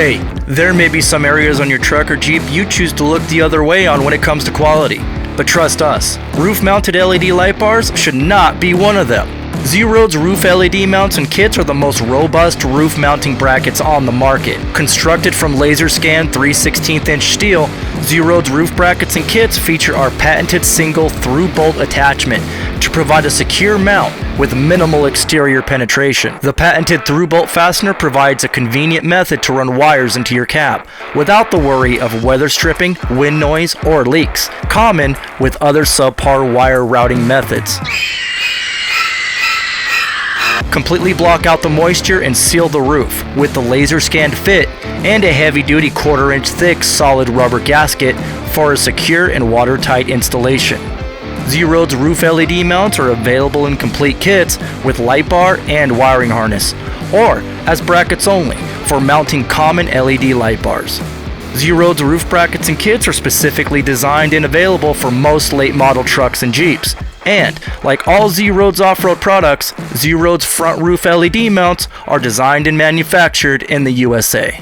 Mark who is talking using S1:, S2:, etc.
S1: Hey, there may be some areas on your truck or Jeep you choose to look the other way on when it comes to quality. But trust us, roof-mounted LED light bars should not be one of them. ZROADZ Roof LED Mounts and kits are the most robust roof mounting brackets on the market. Constructed from laser-scanned 3/16" steel, ZROADZ roof brackets and kits feature our patented single through bolt attachment to provide a secure mount with minimal exterior penetration. The patented through bolt fastener provides a convenient method to run wires into your cab without the worry of weather stripping, wind noise, or leaks, common with other subpar wire routing methods. Completely block out the moisture and seal the roof with the laser scanned fit and a heavy-duty 1/4-inch thick solid rubber gasket for a secure and watertight installation. ZROADZ Roof LED mounts are available in complete kits with light bar and wiring harness, or as brackets only for mounting common LED light bars. ZROADZ roof brackets and kits are specifically designed and available for most late model trucks and Jeeps. And, like all ZROADZ off-road products, ZROADZ front roof LED mounts are designed and manufactured in the USA.